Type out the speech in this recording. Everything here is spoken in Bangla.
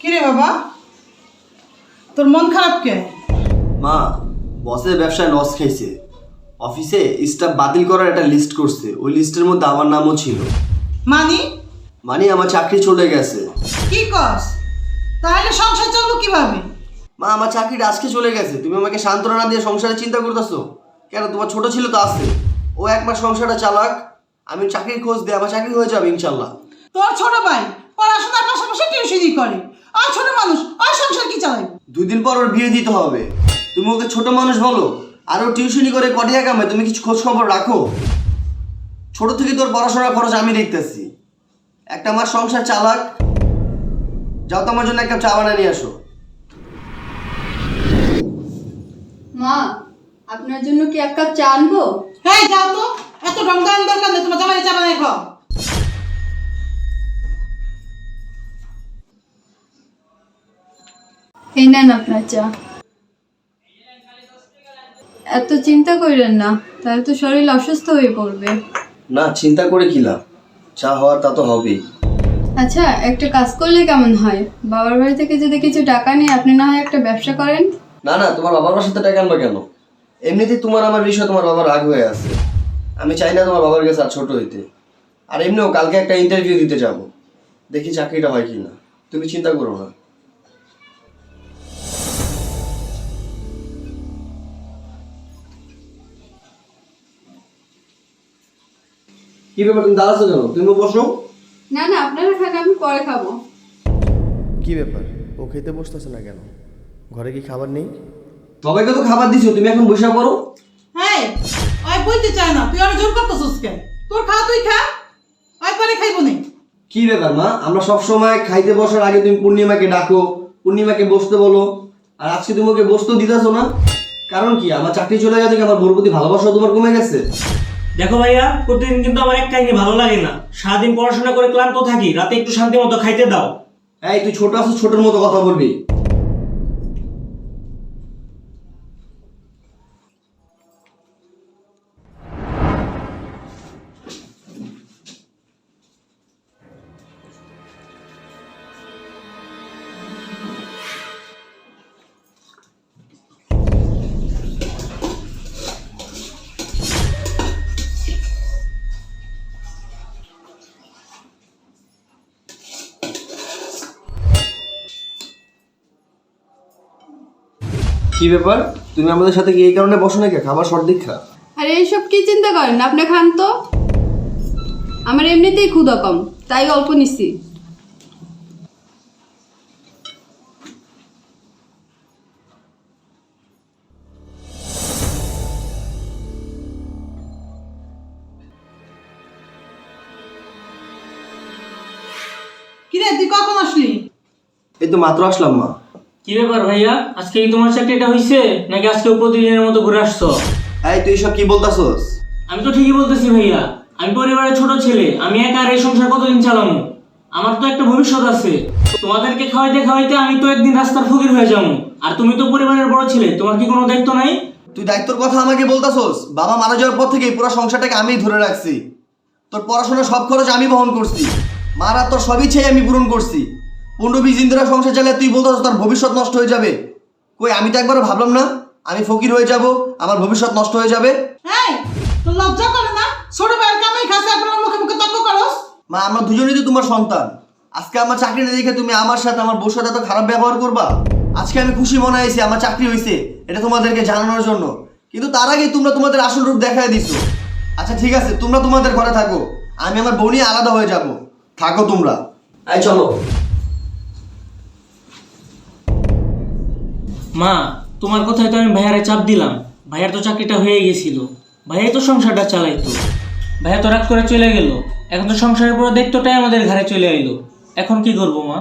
কিরে বাবা, তোর মন খারাপ কে? মা, বসের ব্যবসায় লস খাইছে। অফিসে স্টাফ বাতিল করার একটা লিস্ট করছে, ওই লিস্টের মধ্যে আমার নামও ছিল। মানি? মানে আমার চাকরি চলে গেছে। কি কস? তাহলে সংসার চলবো কিভাবে? মা, আমার চাকরিটা আজকে চলে গেছে, তুমি আমাকে সান্ত্বনা দিয়ে সংসারে চিন্তা করতেছো কেন? তোমার ছোট ছিল তো আছে, ও এক মাস সংসারটা চালাক, আমি চাকরির খোঁজ দিয়ে আমার চাকরি হয়ে যাবে ইনশাল্লাহ। তোর ছোট ভাই পড়াশোনার পাশাপাশি টিউশনই করে, আর ছোট মানুষ আর সংসার কি চালাবে? 2 দিন পর ওর বিয়ে দিতে হবে, তুমি ওকে ছোট মানুষ বলো? আর ও টিউশনি করে কটিয়া কামে, তুমি কিছু খোঁজ খবর রাখো? ছোট থেকে তোর পড়াশোনার খরচ আমি দেখতেছি, একটা আমার সংসার চালাক। যাও তো আমার জন্য একটা চা বানিয়ে নিয়ে আসো। মা, আপনার জন্য কি এক কাপ চা আনবো? হ্যাঁ যাও তো, এত রমজান দরকার নেই, তোমার জামাই চা বানাই খাও। এই নেন আপনার চা। এত চিন্তা করেন না, তাহলে তো শরীর অসুস্থ হয়ে পড়বে। না, চিন্তা করে কি লাভ, চা হওয়ার তা তো হবেই। আচ্ছা, একটা কাজ করলে কেমন হয়? বাবার বাড়ি থেকে যদি কিছু টাকা নিয়ে আপনি না হয় একটা ব্যবসা করেন। না না, তোমার বাবার বাসাতে টাকা আনবা কেন? এমনিতেই তোমার আমার বিষয় তোমার বাবার রাগ হয়ে আছে, আমি চাই না তোমার বাবার কাছে আর ছোট হইতে। আর এমনিও কালকে একটা ইন্টারভিউ দিতে যাব, দেখি চাকরিটা হয় কিনা, তুমি চিন্তা করো না। কি ব্যাপার, তুমি দাঁড়াচ্ছ কেন? তুমি বসো। না না, আপনারা খান, আমি পরে খাবো। কি ব্যাপার, ও খেতে বসতেছে না কেন? ঘরে কি খাবার নেই? সবাইকে তো খাবার দিছো, তুমি এখন বসে পড়ো। হ্যাঁ, ওই বইতে চায় না, তুই আর জোর করতেছিস কেন? তোর খা, তুই খা, ওই পরে খাইবো নি। কি ব্যাপার মা, আমরা সব সময় খাইতে বসার আগে তুমি পূর্ণিমাকে ডাকো, পূর্ণিমাকে বসতে বলো, আর আজকে তুমি ওকে বসতেও দিতেছো না? কারণ কি, আমার চাকরি চলে গেছে, আমার বোর প্রতি ভালোবাসা তোমার কমে গেছে? দেখো ভাইয়া, প্রতিদিন কিন্তু আমার এক কাহিনী ভালো লাগে না। সারাদিন পড়াশোনা করে ক্লান্ত থাকি, রাতে একটু শান্তি মতো খাইতে দাও। এই তুই ছোট আছো, ছোটর মতো কথা বলবি। কি ব্যাপার, তুমি আমাদের সাথে কি এই কারণে বসো নাকি? খাবার শর্ট দীক্ষা? আরে এইসব কি চিন্তা করেন, আপনি খান তো। আমার এমনিতেই ক্ষুধা কম, তাই অল্প নিছি। কিরে, তুই কখন আসলি? এই তো মাত্র আসলাম মা। কি ব্যাপার ভাইয়া, আজকে কি তোমার চাকরিটা হইছে নাকি আজকেও প্রতিদিনের মতো ঘুরে আসছো? এই তুই এসব কি বলতাছস? আমি তো ঠিকই বলতেছি ভাইয়া, আমি পরিবারের ছোট ছেলে, আমি একা আর এই সংসার কতদিন চালামু? আমার তো একটা ভবিষ্যৎ আছে। তোমাদেরকে খাওয়াইতে খাওয়াইতে আমি তো একদিন রাস্তার ফকির হয়ে যাবো। আর তুমি তো পরিবারের বড় ছেলে, তোমার কি কোনো দায়িত্ব নাই? তুই দায়িত্বর কথা আমাকে বলতাছস? বাবা মারা যাওয়ার পর থেকে পুরো সংসারটাকে আমিই ধরে রাখছি, তোর পড়াশোনার সব খরচ আমি বহন করছি, মারা তোর সব ইচ্ছেই আমি পূরণ করছি। 15-20 দিন ধরে সংসার চালিয়ে তুই বলতাছস তোর ভবিষ্যৎ নষ্ট হয়ে যাবে? কই, আমি তো একবারও ভাবলাম না আমি ফকির হয়ে যাব, আমার ভবিষ্যৎ নষ্ট হয়ে যাবে। হ্যাঁ, তোর লজ্জা করে না? ছোট ভাইয়ের কামাই খাসে আপনার মুখে মুখে তর্ক করস? মা, আমরা দুজনেই তো তোমার সন্তান, আজকে আমার চাকরিটা দেখে তুমি আমার সাথে আমার বউর সাথে এত খারাপ ব্যবহার করবা? আজকে আমি খুশি মনে হয়েছি আমার চাকরি হয়েছে, এটা তোমাদেরকে জানানোর জন্য, কিন্তু তার আগে তোমরা তোমাদের আসল রূপ দেখায় দিছো। আচ্ছা ঠিক আছে, তোমরা তোমাদের ঘরে থাকো, আমি আমার বউ নিয়ে আলাদা হয়ে যাব, থাকো তোমরা। এই চলো। মা, তোমার কথায় তো আমি ভাইয়ারে চাপ দিলাম, ভাইয়ার তো চাকরিটা হয়ে গেছিল, ভাইয়াই তো সংসারটা চালাইতো। ভাইয়া তো রাগ করে চলে গেল, এখন তো সংসারের পুরো দায়িত্বটাই আমাদের ঘরে চলে আইলো। এখন কি করবো মা?